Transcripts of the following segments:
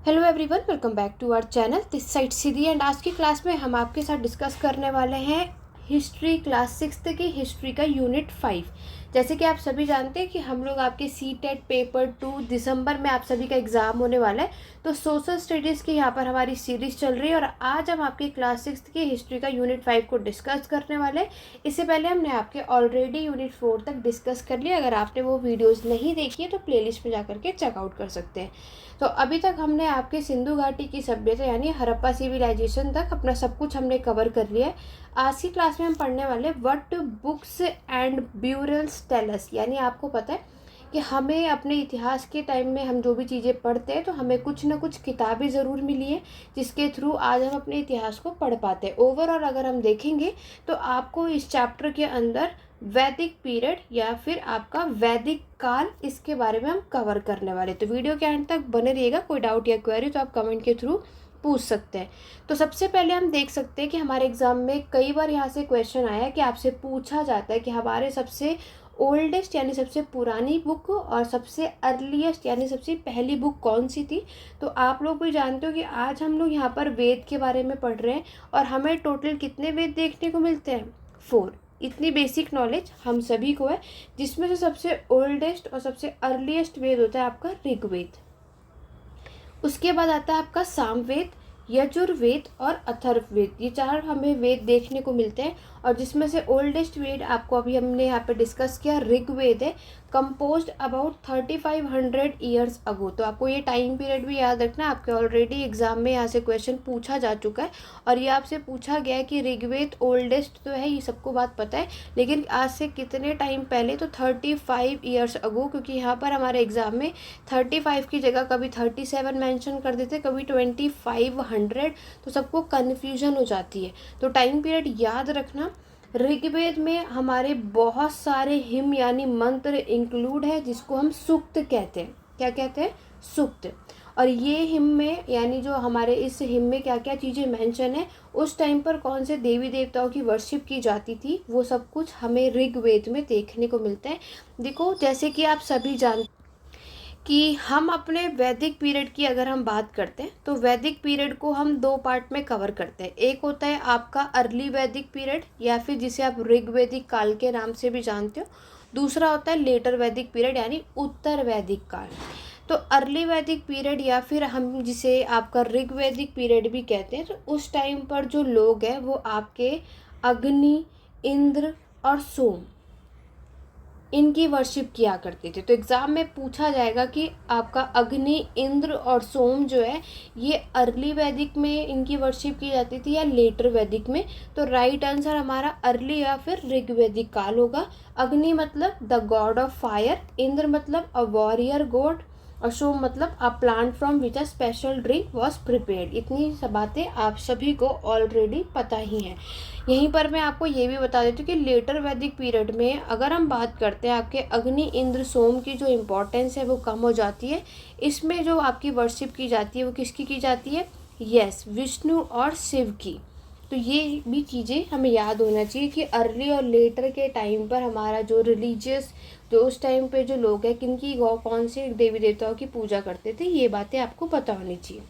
Hello everyone, welcome back to our channel this side Siddhi. And आज की class में हम आपके साथ डिस्कस करने वाले हैं हिस्ट्री क्लास 6 की हिस्ट्री का यूनिट 5। जैसे कि आप सभी जानते हैं कि हम लोग आपके सी-टेट पेपर 2 दिसंबर में आप सभी का एग्ज़ाम होने वाला है। तो सोशल स्टडीज़ की यहाँ पर हमारी सीरीज़ चल रही है और आज हम आपकी क्लास 6 की हिस्ट्री का यूनिट 5 को डिस्कस करने वाले हैं। इससे पहले हमने आपके ऑलरेडी यूनिट 4 तक डिस्कस कर लिया। अगर आपने वो वीडियोज़ नहीं देखी है तो प्लेलिस्ट में जा करके चेकआउट कर सकते हैं। तो अभी तक हमने आपके सिंधु घाटी की सभ्यता यानी हड़प्पा सिविलाइजेशन तक अपना सब कुछ हमने कवर कर लिया है। आज की क्लास में हम पढ़ने वाले what books and burials tell us, यानी आपको पता है कि हमें अपने इतिहास के टाइम में हम जो भी चीज़ें पढ़ते हैं तो हमें कुछ ना कुछ किताबें ज़रूर मिली है जिसके थ्रू आज हम अपने इतिहास को पढ़ पाते हैं। ओवरऑल अगर हम देखेंगे तो आपको इस चैप्टर के अंदर वैदिक पीरियड या फिर आपका वैदिक काल, इसके बारे में हम कवर करने वाले। तो वीडियो के एंड तक बने रहिएगा। कोई डाउट या क्वेरी तो आप कमेंट के थ्रू पूछ सकते हैं। तो सबसे पहले हम देख सकते हैं कि हमारे एग्जाम में कई बार यहाँ से क्वेश्चन आया कि आपसे पूछा जाता है कि हमारे सबसे ओल्डेस्ट यानी सबसे पुरानी बुक और सबसे अर्लीस्ट यानी सबसे पहली बुक कौन सी थी। तो आप लोग भी जानते हो कि आज हम लोग यहाँ पर वेद के बारे में पढ़ रहे हैं और हमें टोटल कितने वेद देखने को मिलते हैं? 4। इतनी बेसिक नॉलेज हम सभी को है, जिसमें से सबसे ओल्डेस्ट और सबसे अर्लीस्ट वेद होता है आपका ऋग्वेद। उसके बाद आता है आपका सामवेद, यजुर्वेद और अथर्ववेद। ये 4 हमें वेद देखने को मिलते हैं और जिसमें से ओल्डेस्ट वेद आपको अभी हमने यहाँ पे डिस्कस किया ऋग्वेद है, कंपोज्ड अबाउट 3500 ईयर्स अगो। तो आपको ये टाइम पीरियड भी याद रखना, आपके ऑलरेडी एग्जाम में यहाँ से क्वेश्चन पूछा जा चुका है और ये आपसे पूछा गया है कि ऋग्वेद ओल्डेस्ट तो है, ये सबको बात पता है, लेकिन आज से कितने टाइम पहले? तो 35 ईयर्स अगो, क्योंकि यहाँ पर हमारे एग्जाम में 35 की जगह कभी 37 मेंशन कर देते, कभी 2500, तो सबको कन्फ्यूजन हो जाती है। तो टाइम पीरियड याद रखना। ऋग्वेद में हमारे बहुत सारे हिम यानी मंत्र इंक्लूड है जिसको हम सूक्त कहते हैं। क्या कहते हैं? सूक्त। और ये हिम में यानी जो हमारे इस हिम में क्या क्या चीज़ें मेंशन है, उस टाइम पर कौन से देवी देवताओं की वर्शिप की जाती थी, वो सब कुछ हमें ऋग्वेद में देखने को मिलता है। देखो, जैसे कि आप सभी जानते कि हम अपने वैदिक पीरियड की अगर हम बात करते हैं तो वैदिक पीरियड को हम 2 पार्ट में कवर करते हैं। एक होता है आपका अर्ली वैदिक पीरियड या फिर जिसे आप ऋग्वैदिक काल के नाम से भी जानते हो। दूसरा होता है लेटर वैदिक पीरियड यानी उत्तर वैदिक काल। तो अर्ली वैदिक पीरियड या फिर हम जिसे आपका ऋग्वैदिक पीरियड भी कहते हैं, तो उस टाइम पर जो लोग हैं वो आपके अग्नि, इंद्र और सोम, इनकी वर्शिप किया करते थे। तो एग्ज़ाम में पूछा जाएगा कि आपका अग्नि, इंद्र और सोम जो है ये अर्ली वैदिक में इनकी वर्शिप की जाती थी या लेटर वैदिक में। तो राइट आंसर हमारा अर्ली या फिर ऋग्वैदिक काल होगा। अग्नि मतलब the God of fire, Indra मतलब अ वॉरियर गॉड और सोम मतलब a plant from which a special drink was prepared. इतनी सब बातें आप सभी को ऑलरेडी पता ही हैं। यहीं पर मैं आपको ये भी बता देती हूँ कि लेटर वैदिक पीरियड में अगर हम बात करते हैं आपके अग्नि, इंद्र, सोम की जो इम्पोर्टेंस है वो कम हो जाती है। इसमें जो आपकी वर्शिप की जाती है वो किसकी की जाती है? यस, विष्णु और शिव की। तो ये भी चीज़ें हमें याद होना चाहिए कि अर्ली और लेटर के टाइम पर हमारा जो रिलीजियस, जो उस टाइम पे जो लोग हैं किनकी कौन से देवी देवताओं की पूजा करते थे, ये बातें आपको पता होनी चाहिए।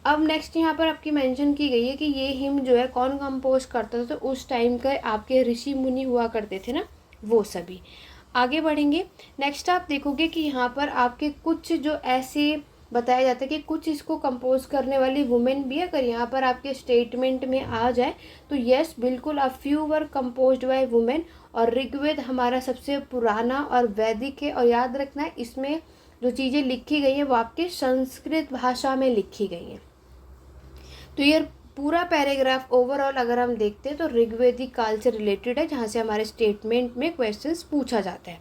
अब नेक्स्ट यहाँ पर आपकी मेंशन की गई है कि ये हिम जो है कौन कंपोज करता था। तो उस टाइम के आपके ऋषि मुनि हुआ करते थे ना, वो सभी। आगे बढ़ेंगे। नेक्स्ट आप देखोगे कि यहाँ पर आपके कुछ जो ऐसे बताया जाता है कि कुछ इसको कंपोज करने वाली वुमेन भी है। अगर यहाँ पर आपके स्टेटमेंट में आ जाए तो यस, बिल्कुल, a few were composed by women. और ऋग्वेद हमारा सबसे पुराना और वैदिक है। और याद रखना है इसमें जो चीज़ें लिखी गई हैं वो आपके संस्कृत भाषा में लिखी गई हैं। तो ये पूरा पैराग्राफ ओवरऑल अगर हम देखते हैं तो ऋग्वैदिक काल से रिलेटेड है, जहाँ से हमारे स्टेटमेंट में क्वेश्चंस पूछा जाता है।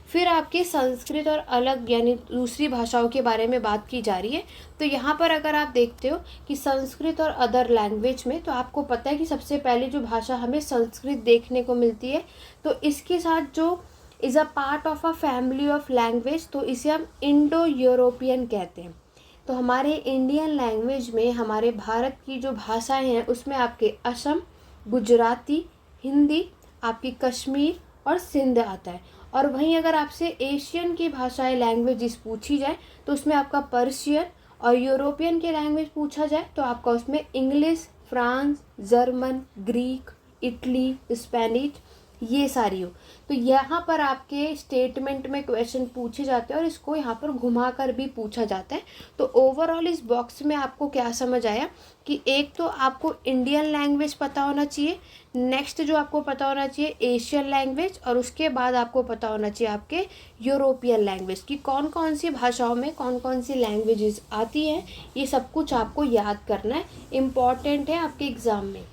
फिर आपके संस्कृत और अलग यानी दूसरी भाषाओं के बारे में बात की जा रही है। तो यहाँ पर अगर आप देखते हो कि संस्कृत और अदर लैंग्वेज में, तो आपको पता है कि सबसे पहले जो भाषा हमें संस्कृत देखने को मिलती है, तो इसके साथ जो is a part of a family of language, तो इसे हम इंडो यूरोपियन कहते हैं। तो हमारे इंडियन लैंग्वेज में हमारे भारत की जो भाषाएं हैं उसमें आपके असम, गुजराती, हिंदी, आपकी कश्मीर और सिंध आता है। और वहीं अगर आपसे एशियन की भाषाएं लैंग्वेजेस पूछी जाए तो उसमें आपका पर्शियन और यूरोपियन की लैंग्वेज पूछा जाए तो आपका उसमें English, France, German, Greek, Italy, Spanish, ये सारी हो। तो यहाँ पर आपके स्टेटमेंट में क्वेश्चन पूछे जाते हैं और इसको यहाँ पर घुमा कर भी पूछा जाता है। तो ओवरऑल इस बॉक्स में आपको क्या समझ आया कि एक तो आपको इंडियन लैंग्वेज पता होना चाहिए, नेक्स्ट जो आपको पता होना चाहिए एशियन लैंग्वेज, और उसके बाद आपको पता होना चाहिए आपके यूरोपियन लैंग्वेज कि कौन कौन सी भाषाओं में कौन कौन सी लैंग्वेजेस आती हैं। ये सब कुछ आपको याद करना है, इम्पॉर्टेंट है आपके एग्ज़ाम में।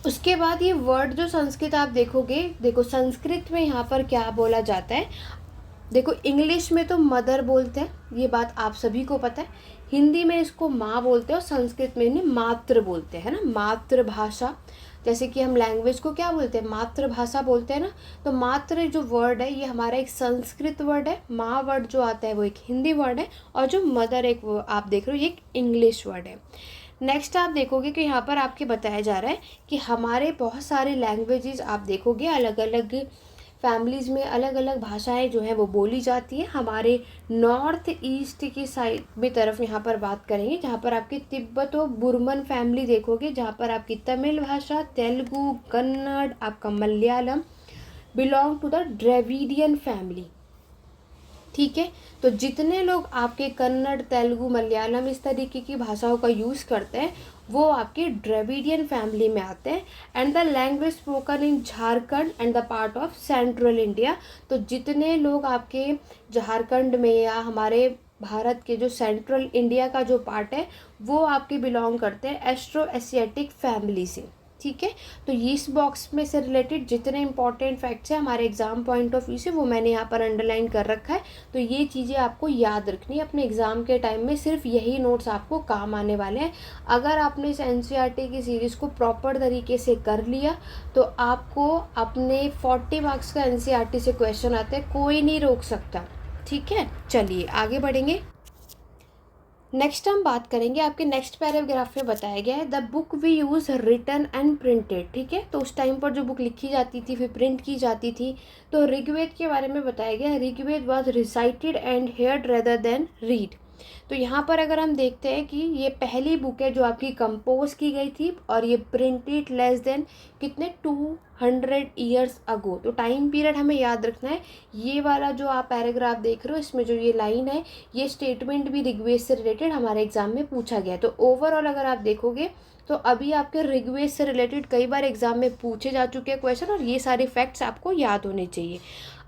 उसके बाद ये वर्ड जो संस्कृत आप देखोगे, देखो संस्कृत में यहाँ पर क्या बोला जाता है। देखो इंग्लिश में तो मदर बोलते हैं, ये बात आप सभी को पता है। हिंदी में इसको माँ बोलते हैं और संस्कृत में इन्हें मातृ बोलते हैं ना, मातृभाषा। जैसे कि हम लैंग्वेज को क्या बोलते हैं, मातृभाषा बोलते हैं ना। तो मातृ जो वर्ड है ये हमारा एक संस्कृत वर्ड है, माँ वर्ड जो आता है वो एक हिंदी वर्ड है, और जो मदर एक वो आप देख रहे हो ये एक इंग्लिश वर्ड है। नेक्स्ट आप देखोगे कि यहाँ पर आपके बताया जा रहा है कि हमारे बहुत सारे लैंग्वेजेस आप देखोगे अलग अलग फैमिलीज़ में अलग अलग भाषाएं जो हैं वो बोली जाती हैं। हमारे नॉर्थ ईस्ट की साइड में तरफ यहाँ पर बात करेंगे, जहाँ पर आपकी तिब्बतो बुर्मन फैमिली देखोगे, जहाँ पर आपकी तमिल भाषा, तेलुगु, कन्नड़, आपका Malayalam belong to the Dravidian family. ठीक है, तो जितने लोग आपके कन्नड़, तेलुगु, मलयालम इस तरीके की भाषाओं का यूज़ करते हैं वो आपके द्रविडियन फैमिली में आते हैं। And the language spoken in Jharkhand and the part of central India. तो जितने लोग आपके झारखंड में या हमारे भारत के जो सेंट्रल इंडिया का जो पार्ट है वो आपके बिलोंग करते हैं एस्ट्रो एशियाटिक फैमिली से। ठीक है, तो इस बॉक्स में से रिलेटेड जितने इंपॉर्टेंट फैक्ट्स हैं हमारे एग्जाम पॉइंट ऑफ व्यू से वो मैंने यहाँ पर अंडरलाइन कर रखा है। तो ये चीज़ें आपको याद रखनी है अपने एग्ज़ाम के टाइम में, सिर्फ यही नोट्स आपको काम आने वाले हैं। अगर आपने इस एनसीईआरटी की सीरीज़ को प्रॉपर तरीके से कर लिया तो आपको अपने 40 मार्क्स का एनसीईआरटी से क्वेश्चन आते हैं, कोई नहीं रोक सकता। ठीक है, चलिए आगे बढ़ेंगे। नेक्स्ट हम बात करेंगे, आपके नेक्स्ट पैराग्राफ में बताया गया है the book we use written and printed. ठीक है, तो उस टाइम पर जो बुक लिखी जाती थी फिर प्रिंट की जाती थी, तो ऋग्वेद के बारे में बताया गया Rigveda was recited and heard rather than read. तो यहाँ पर अगर हम देखते हैं कि ये पहली बुक है जो आपकी कंपोज की गई थी और ये प्रिंटेड लेस देन कितने 200 ईयर्स अगो। तो टाइम पीरियड हमें याद रखना है। ये वाला जो आप पैराग्राफ देख रहे हो इसमें जो ये लाइन है ये स्टेटमेंट भी ऋग्वेद से रिलेटेड हमारे एग्जाम में पूछा गया है। तो ओवरऑल अगर आप देखोगे तो अभी आपके ऋग्वेद से रिलेटेड कई बार एग्जाम में पूछे जा चुके हैं क्वेश्चन और ये सारे फैक्ट्स आपको याद होने चाहिए।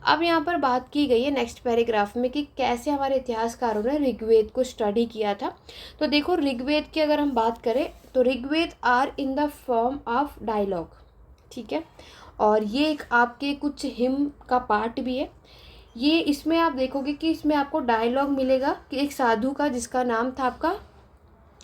अब यहाँ पर बात की गई है नेक्स्ट पैराग्राफ में कि कैसे हमारे इतिहासकारों ने ऋग्वेद को स्टडी किया था। तो देखो ऋग्वेद की अगर हम बात करें तो Rigveda are in the form of dialogue. ठीक है, और ये एक आपके कुछ हिम का पार्ट भी है। ये इसमें आप देखोगे कि इसमें आपको डायलॉग मिलेगा कि एक साधु का जिसका नाम था आपका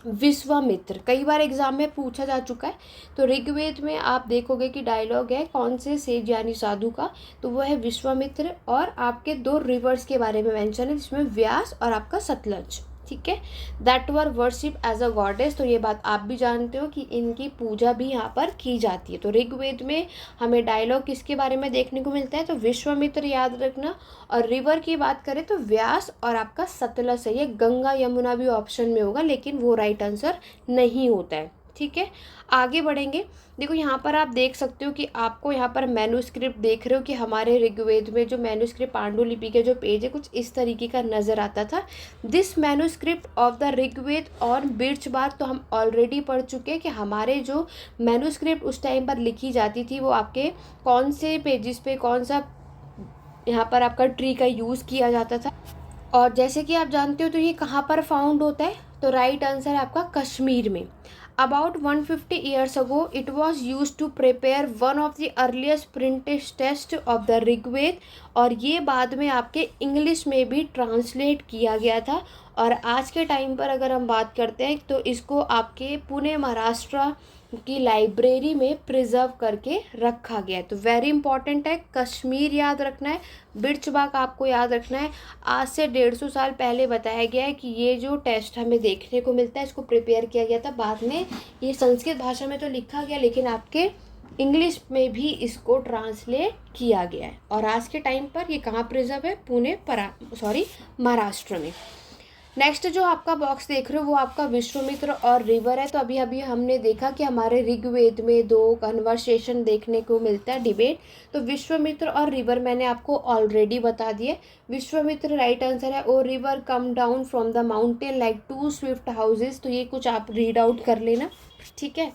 विश्वामित्र, कई बार एग्जाम में पूछा जा चुका है। तो ऋग्वेद में आप देखोगे कि डायलॉग है कौन से सेज यानी साधु का, तो वो है विश्वामित्र। और आपके 2 रिवर्स के बारे में मेंशन है जिसमें व्यास और आपका सतलज। ठीक है, that were worship as a goddess. तो ये बात आप भी जानते हो कि इनकी पूजा भी यहाँ पर की जाती है। तो ऋग्वेद में हमें डायलॉग किसके बारे में देखने को मिलता है, तो विश्वामित्र याद रखना। और रिवर की बात करें तो व्यास और आपका सतलज है। ये गंगा यमुना भी ऑप्शन में होगा लेकिन वो राइट आंसर नहीं होता है। ठीक है, आगे बढ़ेंगे। देखो यहाँ पर आप देख सकते हो कि आपको यहाँ पर मैन्यूस्क्रिप्ट देख रहे हो कि हमारे ऋग्वेद में जो मैन्यूस्क्रिप्ट पांडुलिपि के जो पेज है कुछ इस तरीके का नज़र आता था। This manuscript of the Rigveda और बिरचबार तो हम ऑलरेडी पढ़ चुके हैं कि हमारे जो मैन्यूस्क्रिप्ट उस टाइम पर लिखी जाती थी वो आपके कौन से पेजेस पे कौन सा यहाँ पर आपका ट्री का यूज़ किया जाता था। और जैसे कि आप जानते हो तो ये कहाँ पर फाउंड होता है, तो राइट आंसर है आपका कश्मीर में। About 150 years ago, it was used to prepare one of the earliest printed text of the Rigveda. और ये बाद में आपके इंग्लिश में भी ट्रांसलेट किया गया था। और आज के टाइम पर अगर हम बात करते हैं तो इसको आपके पुणे महाराष्ट्र की लाइब्रेरी में प्रिजर्व करके रखा गया है। तो वेरी इंपॉर्टेंट है, कश्मीर याद रखना है, बिरचबाग आपको याद रखना है। आज से 150 साल पहले बताया गया है कि ये जो टेस्ट हमें देखने को मिलता है इसको प्रिपेयर किया गया था। बाद में ये संस्कृत भाषा में तो लिखा गया लेकिन आपके इंग्लिश में भी इसको ट्रांसलेट किया गया है। और आज के टाइम पर ये कहाँ प्रिजर्व है, पुणे महाराष्ट्र में। नेक्स्ट जो आपका बॉक्स देख रहे हो वो आपका विश्वामित्र और रिवर है। तो अभी अभी हमने देखा कि हमारे ऋग्वेद में 2 कन्वर्सेशन देखने को मिलता है, डिबेट। तो विश्वामित्र और रिवर मैंने आपको ऑलरेडी बता दिया। विश्वामित्र राइट आंसर है। O river come down from the mountain like 2 swift horses. तो ये कुछ आप रीड आउट कर लेना, ठीक है।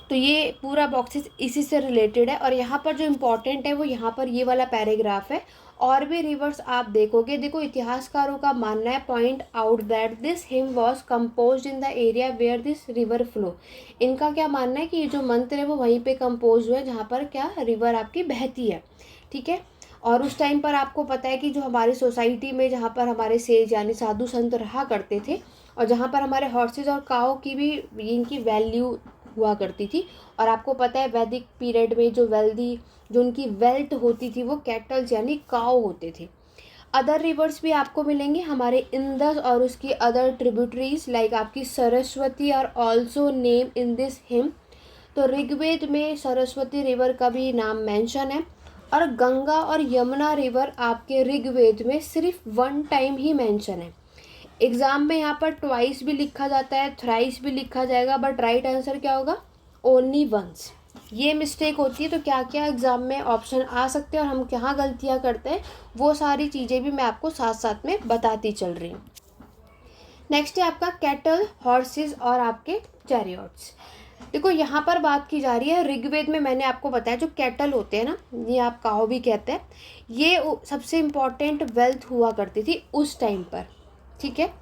तो ये पूरा बॉक्सेस इसी से रिलेटेड है। और यहाँ पर जो इम्पोर्टेंट है वो यहाँ पर ये वाला पैराग्राफ है। और भी रिवर्स आप देखोगे, देखो इतिहासकारों का मानना है, point out that this hymn was compose in the area where this river flow. इनका क्या मानना है कि ये जो मंत्र है वो वहीं पे कंपोज हुआ है जहाँ पर क्या रिवर आपकी बहती है, ठीक है। और उस टाइम पर आपको पता है कि जो हमारी सोसाइटी में जहाँ पर हमारे सेज यानी साधु संत रहा करते थे, और जहाँ पर हमारे हॉर्सेज और काओ की भी इनकी वैल्यू हुआ करती थी। और आपको पता है वैदिक पीरियड में जो उनकी वेल्थ होती थी वो कैटल्स यानी काऊ होते थे। अदर रिवर्स भी आपको मिलेंगे हमारे इंदस और उसकी अदर ट्रिब्यूटरीज लाइक आपकी सरस्वती और also name in this him. तो ऋग्वेद में सरस्वती रिवर का भी नाम मेंशन है। और गंगा और यमुना रिवर आपके ऋग्वेद में सिर्फ 1 टाइम ही मेंशन है। एग्जाम में यहाँ पर ट्वाइस भी लिखा जाता है, थ्राइस भी लिखा जाएगा, बट राइट आंसर क्या होगा, ओनली वंस। ये मिस्टेक होती है। तो क्या क्या एग्जाम में ऑप्शन आ सकते हैं और हम कहाँ गलतियाँ करते हैं वो सारी चीज़ें भी मैं आपको साथ साथ में बताती चल रही हूँ। नेक्स्ट है आपका कैटल, हॉर्सेस और आपके चैरियट्स। देखो यहाँ पर बात की जा रही है ऋग्वेद में, मैंने आपको बताया जो कैटल होते हैं ना, ये आप काऊ भी कहते हैं, ये सबसे इम्पॉर्टेंट वेल्थ हुआ करती थी उस टाइम पर, ठीक है।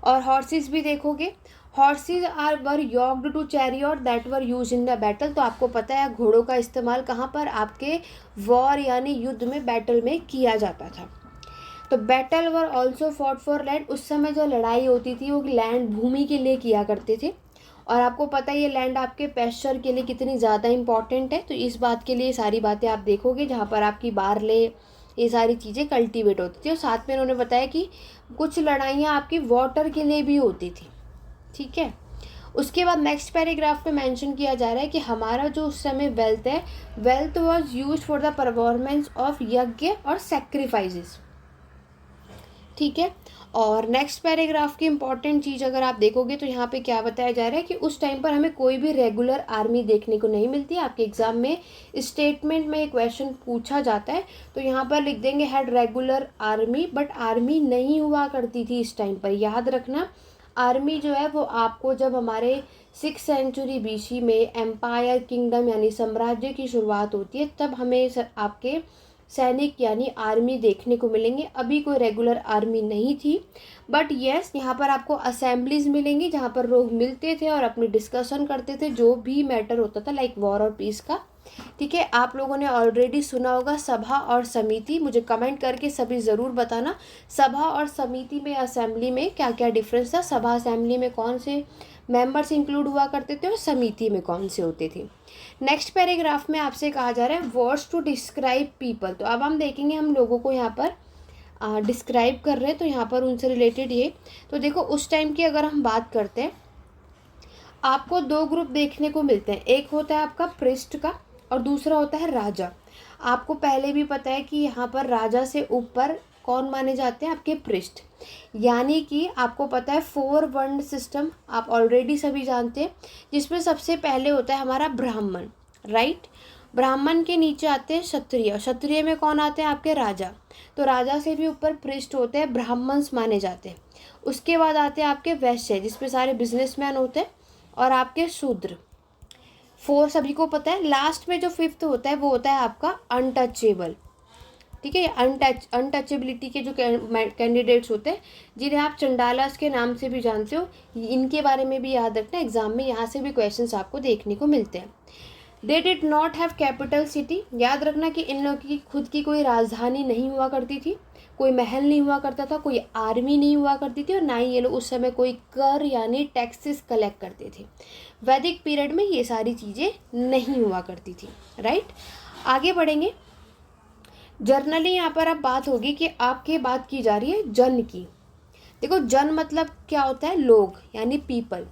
और हॉर्सेस भी देखोगे, horses were yoked to chariot that were used in the battle. तो आपको पता है घोड़ों का इस्तेमाल कहाँ पर, आपके वॉर यानी युद्ध में, बैटल में किया जाता था। तो battle were also fought for land. उस समय जो लड़ाई होती थी वो लैंड भूमि के लिए किया करते थे। और आपको पता है ये लैंड आपके पेस्चर के लिए कितनी ज़्यादा इंपॉर्टेंट है। तो इस बात के लिए सारी बातें आप देखोगे जहाँ पर आपकी बारले ये सारी चीज़ें कल्टीवेट होती थी। और साथ में उन्होंने बताया कि कुछ लड़ाइयाँ आपकी वाटर के लिए भी होती थी, ठीक है। उसके बाद नेक्स्ट पैराग्राफ में मेंशन किया जा रहा है कि हमारा जो उस समय वेल्थ है, wealth was used for the performance of यज्ञ और सैक्रिफाइसेस, ठीक है। और नेक्स्ट पैराग्राफ की इंपॉर्टेंट चीज़ अगर आप देखोगे तो यहाँ पे क्या बताया जा रहा है कि उस टाइम पर हमें कोई भी रेगुलर आर्मी देखने को नहीं मिलती। आपके एग्जाम में स्टेटमेंट में क्वेश्चन पूछा जाता है तो यहाँ पर लिख देंगे had regular army, but army नहीं हुआ करती थी इस टाइम पर। याद रखना आर्मी जो है वो आपको जब हमारे 6th सेंचुरी BC में एम्पायर किंगडम यानी साम्राज्य की शुरुआत होती है तब हमें आपके सैनिक यानी आर्मी देखने को मिलेंगे। अभी कोई रेगुलर आर्मी नहीं थी, बट येस यहाँ पर आपको असेंबलीज मिलेंगी जहाँ पर लोग मिलते थे और अपनी डिस्कशन करते थे जो भी मैटर होता था लाइक वॉर और पीस का, ठीक है। आप लोगों ने ऑलरेडी सुना होगा सभा और समिति। मुझे कमेंट करके सभी ज़रूर बताना सभा और समिति में, असेंबली में क्या क्या डिफरेंस था। सभा असेंबली में कौन से मेंबर्स इंक्लूड हुआ करते थे और समिति में कौन से होते थे। नेक्स्ट पैराग्राफ में आपसे कहा जा रहा है वर्ड्स टू डिस्क्राइब पीपल। तो अब हम देखेंगे हम लोगों को यहाँ पर डिस्क्राइब कर रहे हैं तो यहाँ पर उनसे रिलेटेड ये। तो देखो उस टाइम की अगर हम बात करते हैं आपको 2 ग्रुप देखने को मिलते हैं। एक होता है आपका पृष्ठ का और दूसरा होता है राजा। आपको पहले भी पता है कि यहाँ पर राजा से ऊपर कौन माने जाते हैं, आपके पृष्ठ। यानी कि आपको पता है 4 वर्ण सिस्टम आप ऑलरेडी सभी जानते हैं, जिसमें सबसे पहले होता है हमारा ब्राह्मण, राइट। ब्राह्मण के नीचे आते हैं क्षत्रिय, क्षत्रिय में कौन आते हैं, आपके राजा। तो राजा से भी ऊपर पृष्ठ होते हैं, ब्राह्मण्स माने जाते हैं। उसके बाद आते हैं आपके वैश्य जिसमें सारे बिजनेसमैन होते हैं, और आपके शूद्र। 4 सभी को पता है। लास्ट में जो 5th होता है वो होता है आपका अनटचेबल, ठीक है। अनटचेबिलिटी के जो कैंडिडेट्स होते हैं जिन्हें आप चंडालास के नाम से भी जानते हो, इनके बारे में भी याद रखना, एग्जाम में यहाँ से भी क्वेश्चंस आपको देखने को मिलते हैं। They did not have capital city. याद रखना कि इन लोगों की खुद की कोई राजधानी नहीं हुआ करती थी, कोई महल नहीं हुआ करता था, कोई आर्मी नहीं हुआ करती थी, और ना ही ये लोग उस समय कोई कर यानी टैक्सेस कलेक्ट करते थे। वैदिक पीरियड में ये सारी चीज़ें नहीं हुआ करती थी, राइट। आगे बढ़ेंगे। जर्नली यहाँ पर अब बात होगी कि आपके बात की जा रही है जन की। देखो जन मतलब क्या होता है, लोग यानी पीपल।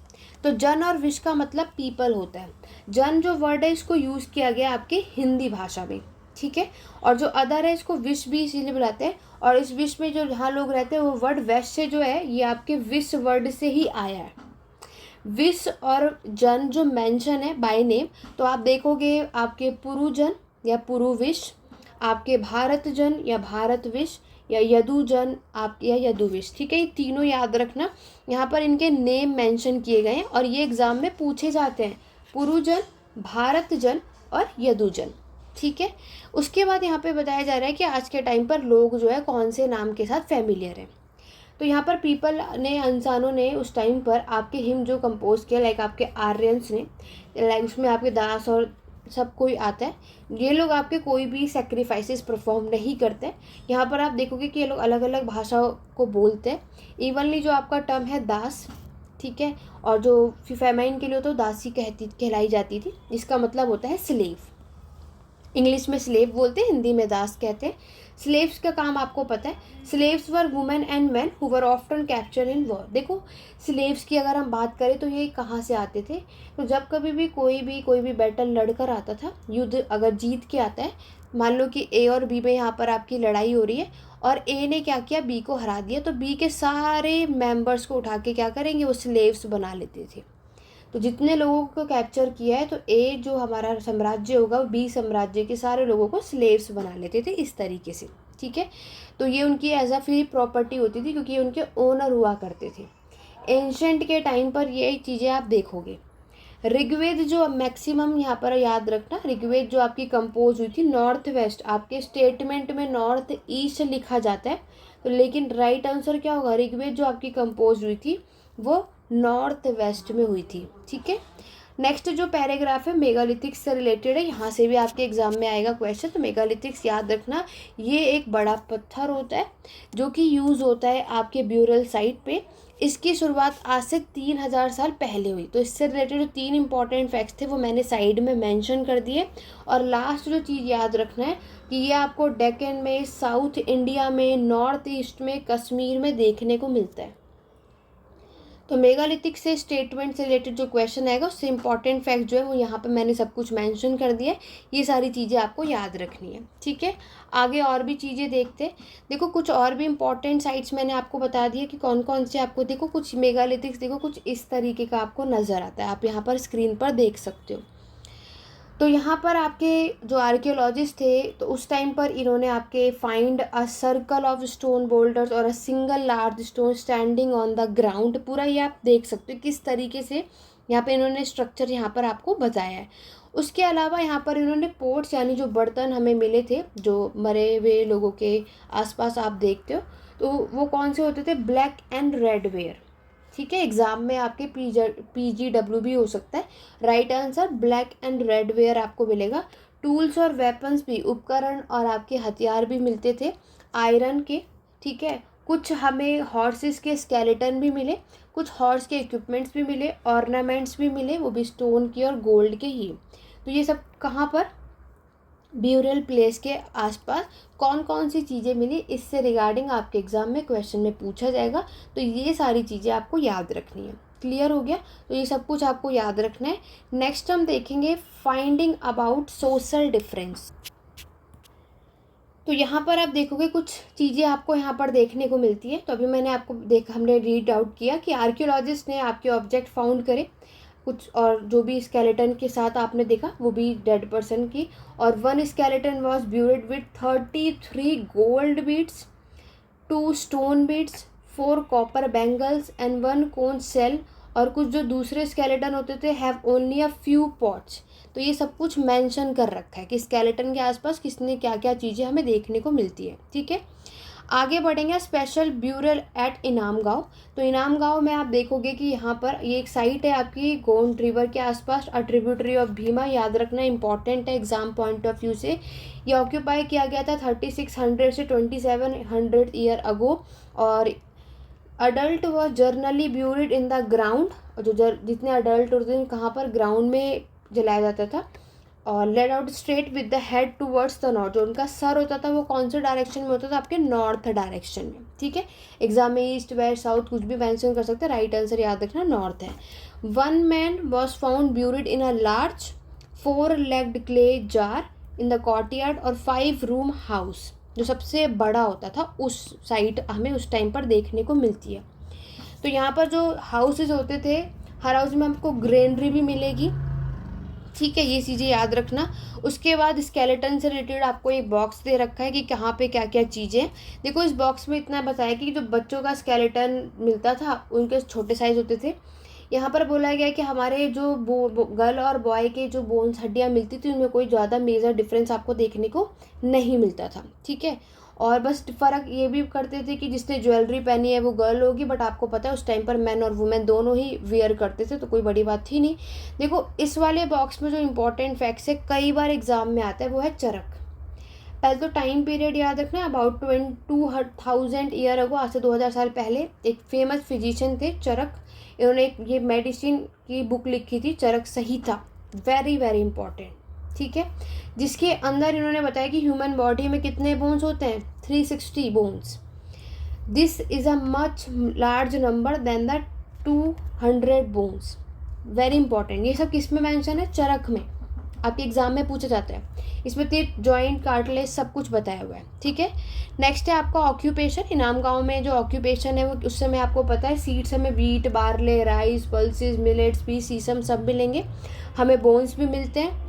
तो जन और विश का मतलब पीपल होता है। जन जो वर्ड है इसको यूज़ किया गया आपके हिंदी भाषा में, ठीक है। और जो अदर है इसको विश भी इसीलिए बुलाते हैं। और इस विश्व में जो जहाँ लोग रहते हैं वो वर्ड वेस्ट से जो है ये आपके विश्व वर्ड से ही आया है। विश्व और जन जो मेंशन है बाय नेम, तो आप देखोगे आपके पुरुजन या पुरुविश, आपके भारत जन या भारत विश, या यदुजन आप या यदुविश। ठीक है, ये तीनों याद रखना। यहाँ पर इनके नेम मेंशन किए गए हैं और ये एग्जाम में पूछे जाते हैं, पुरुजन, भारत जन और यदुजन। ठीक है, उसके बाद यहाँ पे बताया जा रहा है कि आज के टाइम पर लोग जो है कौन से नाम के साथ फेमिलियर हैं। तो यहाँ पर पीपल ने, इंसानों ने उस टाइम पर आपके हिम जो कंपोज किया, लाइक आपके आर्यंस ने, लाइक उसमें आपके दास और सब कोई आता है। ये लोग आपके कोई भी सेक्रीफाइसेस परफॉर्म नहीं करते। यहाँ पर आप देखोगे कि ये लोग अलग अलग भाषाओं को बोलते हैं। इवनली जो आपका टर्म है दास, ठीक है, और जो फेमाइन के लिए तो दासी कहलाई जाती थी, जिसका मतलब होता है स्लेव। इंग्लिश में स्लेव बोलते हैं, हिंदी में दास कहते हैं। स्लेव्स का काम आपको पता है, slaves were women and man who were often capture in war. देखो स्लेव्स की अगर हम बात करें तो ये कहाँ से आते थे, तो जब कभी भी कोई भी बैटल लड़कर आता था, युद्ध अगर जीत के आता है, मान लो कि ए और बी में यहाँ पर आपकी लड़ाई हो रही है और ए ने क्या किया, बी को हरा दिया, तो बी के सारे मेंबर्स को उठा के क्या करेंगे, वो स्लेव्स बना लेते थे। तो जितने लोगों को कैप्चर किया है, तो ए जो हमारा साम्राज्य होगा वो बी साम्राज्य के सारे लोगों को स्लेव्स बना लेते थे इस तरीके से। ठीक है, तो ये उनकी एज अ फ्री प्रॉपर्टी होती थी क्योंकि ये उनके ओनर हुआ करते थे। एंशंट के टाइम पर ये चीज़ें आप देखोगे। ऋग्वेद जो मैक्सिमम यहाँ पर याद रखना, ऋग्वेद जो आपकी कंपोज हुई थी नॉर्थ वेस्ट, आपके स्टेटमेंट में नॉर्थ ईस्ट लिखा जाता है, तो लेकिन राइट आंसर क्या होगा, ऋग्वेद जो आपकी कंपोज हुई थी वो नॉर्थ वेस्ट में हुई थी। ठीक है, नेक्स्ट जो पैराग्राफ है मेगालिथिक्स से रिलेटेड है, यहाँ से भी आपके एग्जाम में आएगा क्वेश्चन। तो मेगालिथिक्स याद रखना, ये एक बड़ा पत्थर होता है जो कि यूज़ होता है आपके ब्यूरल साइट पे। इसकी शुरुआत आज से 3000 साल पहले हुई। तो इससे रिलेटेड जो 3 इंपॉर्टेंट फैक्ट्स थे वो मैंने साइड में मेंशन कर दिए। और लास्ट जो चीज़ याद रखना है कि ये आपको डेक्कन में, साउथ इंडिया में, नॉर्थ ईस्ट में, कश्मीर में देखने को मिलता है। तो मेगालिथिक से स्टेटमेंट से रिलेटेड जो क्वेश्चन आएगा उससे इंपॉर्टेंट फैक्ट जो है वो यहाँ पे मैंने सब कुछ मेंशन कर दिया है। ये सारी चीज़ें आपको याद रखनी है। ठीक है, आगे और भी चीज़ें देखते हैं। देखो कुछ और भी इंपॉर्टेंट साइट्स मैंने आपको बता दिया कि कौन कौन से आपको, देखो कुछ मेगालिथिक्स देखो कुछ इस तरीके का आपको नज़र आता है, आप यहाँ पर स्क्रीन पर देख सकते हो। तो यहाँ पर आपके जो आर्कियोलॉजिस्ट थे तो उस टाइम पर इन्होंने आपके find a circle of stone boulders और a single large stone standing on the ground. पूरा ये आप देख सकते हो किस तरीके से यहाँ पे इन्होंने स्ट्रक्चर यहाँ पर आपको बताया है। उसके अलावा यहाँ पर इन्होंने पोट्स यानी जो बर्तन हमें मिले थे जो मरे हुए लोगों के आसपास आप देखते हो, तो वो कौन से होते थे, ब्लैक एंड रेड वेयर। ठीक है, एग्जाम में आपके PGW भी हो सकता है। Right answer black and red ware आपको मिलेगा। टूल्स और वेपन्स भी, उपकरण और आपके हथियार भी मिलते थे आयरन के। ठीक है, कुछ हमें हॉर्सेस के स्केलेटन भी मिले, कुछ हॉर्स के इक्विपमेंट्स भी मिले, ऑर्नामेंट्स भी मिले, वो भी स्टोन के और गोल्ड के ही। तो ये सब कहाँ पर, ब्यूरल प्लेस के आसपास कौन कौन सी चीज़ें मिली, इससे रिगार्डिंग आपके एग्जाम में क्वेश्चन में पूछा जाएगा। तो ये सारी चीज़ें आपको याद रखनी है। क्लियर हो गया, तो ये सब कुछ आपको याद रखना है। नेक्स्ट हम देखेंगे फाइंडिंग अबाउट सोशल डिफरेंस। तो यहाँ पर आप देखोगे कुछ चीज़ें आपको यहाँ पर देखने को मिलती है। तो अभी मैंने आपको हमने रीड आउट किया कि आर्कियोलॉजिस्ट ने आपके ऑब्जेक्ट फाउंड करे कुछ, और जो भी स्केलेटन के साथ आपने देखा वो भी डेड पर्सन की। और 1 skeleton was buried with 33 gold beads, 2 stone beads, 4 copper bangles and 1 cone shell. और कुछ जो दूसरे स्केलेटन होते थे have only a few pots. तो ये सब कुछ मेंशन कर रखा है कि स्केलेटन के आसपास किसने क्या क्या चीज़ें हमें देखने को मिलती है। ठीक है, आगे बढ़ेंगे स्पेशल ब्यूरल एट इनाम गांव। तो इनाम गांव में आप देखोगे कि यहाँ पर ये एक साइट है आपकी गोंड रिवर के आसपास, अ ट्रिब्यूटरी ऑफ भीमा। याद रखना इंपॉर्टेंट है एग्जाम पॉइंट ऑफ व्यू से। ये ऑक्यूपाई किया गया था 3600 से 2700 ईयर अगो। और adult was generally buried in the ground. जो जितने अडल्ट होते हैं कहाँ पर, ग्राउंड में जलाया जाता था। और laid out straight with the head towards the north. जो उनका सर होता था वो कौन से डायरेक्शन में होता था, आपके नॉर्थ डायरेक्शन में। ठीक है, एग्जाम में ईस्ट वेस्ट साउथ कुछ भी मेंशन कर सकते हैं, राइट आंसर याद रखना नॉर्थ है। 1 man was found buried in a large 4-legged clay jar in the courtyard और 5 रूम हाउस। जो सबसे बड़ा होता था उस साइट हमें उस टाइम पर देखने को मिलती है। तो यहाँ पर जो हाउसेज होते थे, हर हाउस में हमको ग्रेनरी भी मिलेगी, ठीक है, ये चीज़ें याद रखना। उसके बाद स्केलेटन से रिलेटेड आपको एक बॉक्स दे रखा है कि कहाँ पे क्या क्या चीज़ें हैं। देखो इस बॉक्स में इतना बताया कि जो बच्चों का स्केलेटन मिलता था उनके छोटे साइज होते थे। यहाँ पर बोला गया कि हमारे जो गर्ल और बॉय के जो बोन्स हड्डियाँ मिलती थी उनमें कोई ज़्यादा मेजर डिफरेंस आपको देखने को नहीं मिलता था, ठीक है। और बस फ़र्क ये भी करते थे कि जिसने ज्वेलरी पहनी है वो गर्ल होगी, बट आपको पता है उस टाइम पर मैन और वुमेन दोनों ही वेयर करते थे, तो कोई बड़ी बात थी नहीं। देखो इस वाले बॉक्स में जो इंपॉर्टेंट फैक्ट्स है कई बार एग्जाम में आता है वो है चरक। पहले तो टाइम पीरियड याद रखना, अबाउट 22,000 ईयर अगो, आज से 2000 साल पहले एक फेमस फिजिशियन थे चरक। इन्होंने एक ये मेडिसिन की बुक लिखी थी चरक संहिता, वेरी वेरी इंपॉर्टेंट, ठीक है, जिसके अंदर इन्होंने बताया कि ह्यूमन बॉडी में कितने बोन्स होते हैं, 360 bones. This is a much large number than the 200 bones, very important. ये सब किस में मेंशन है, चरक में, आपके एग्जाम में पूछा जाता है। इसमें टीथ, जॉइंट, कार्टिलेज सब कुछ बताया हुआ है, ठीक है। नेक्स्ट है आपका ऑक्यूपेशन। इनाम गांव में जो ऑक्यूपेशन है वो उस समय आपको पता है सीड्स हमें wheat, barley, rice, pulses, millets, peas, sesame सब मिलेंगे, हमें बोन्स भी मिलते हैं।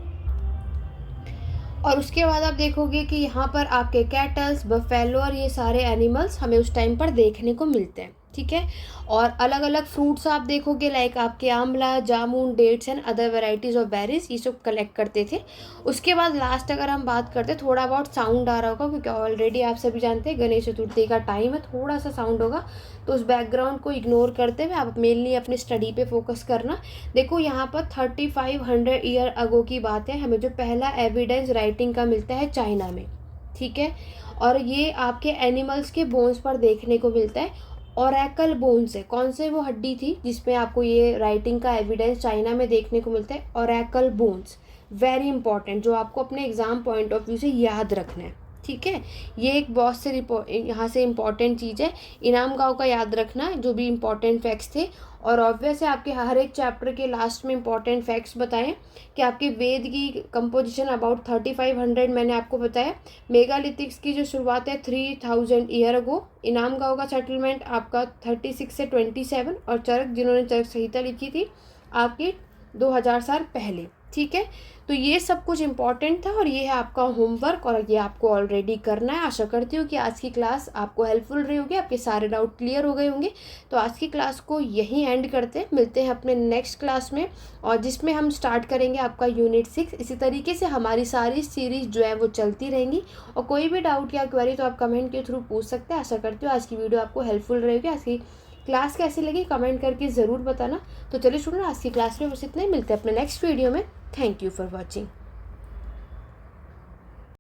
और उसके बाद आप देखोगे कि यहाँ पर आपके कैटल्स, बफेलो और ये सारे एनिमल्स हमें उस टाइम पर देखने को मिलते हैं, ठीक है। और अलग अलग फ्रूट्स आप देखोगे लाइक आपके आंवला, जामुन, dates and other varieties of berries, ये सब कलेक्ट करते थे। उसके बाद लास्ट अगर हम बात करते, थोड़ा बहुत साउंड आ रहा होगा क्योंकि ऑलरेडी आप सभी जानते हैं गणेश चतुर्थी का टाइम है, थोड़ा सा साउंड होगा, तो उस बैकग्राउंड को इग्नोर करते हुए आप मेनली अपनी स्टडी पे फोकस करना। देखो यहाँ पर 3500 ईयर अगो की बात है, हमें जो पहला एविडेंस राइटिंग का मिलता है चाइना में, ठीक है। और ये आपके एनिमल्स के बोन्स पर देखने को मिलता है। ओरेकल बोन्स है, कौन से वो हड्डी थी जिसमें आपको ये राइटिंग का एविडेंस चाइना में देखने को मिलता है, ओरेकल बोन्स, वेरी इंपॉर्टेंट, जो आपको अपने एग्जाम पॉइंट ऑफ व्यू से याद रखना है, ठीक है। ये एक बहुत से यहाँ से इंपॉर्टेंट चीज़ है। इनाम गांव का याद रखना जो भी इंपॉर्टेंट फैक्ट्स थे। और ऑब्वियस है आपके हर एक चैप्टर के लास्ट में इंपॉर्टेंट फैक्ट्स बताएं कि आपके वेद की कंपोजिशन अबाउट 3500 मैंने आपको बताया। मेगालिथिक्स की जो शुरुआत है 3000 ईयर अगो। इनाम गांव का सेटलमेंट आपका 36 से 27, और चरक जिन्होंने चरक संहिता लिखी थी आपकी 2000 साल पहले, ठीक है। तो ये सब कुछ इंपॉर्टेंट था और ये है आपका होमवर्क, और ये आपको ऑलरेडी करना है। आशा करती हूँ कि आज की क्लास आपको हेल्पफुल रही होगी, आपके सारे डाउट क्लियर हो गए होंगे। तो आज की क्लास को यहीं एंड करते हैं, मिलते हैं अपने नेक्स्ट क्लास में, और जिसमें हम स्टार्ट करेंगे आपका यूनिट 6। इसी तरीके से हमारी सारी सीरीज जो है वो चलती रहेंगी, और कोई भी डाउट या क्वेरी तो आप कमेंट के थ्रू पूछ सकते हैं। आशा करती हूँ आज की वीडियो आपको हेल्पफुल रहेगी। आज की क्लास कैसी लगी कमेंट करके ज़रूर बताना। तो चलिए स्टूडेंट, आज की क्लास में बस इतना ही, मिलते हैं अपने नेक्स्ट वीडियो में। Thank you for watching.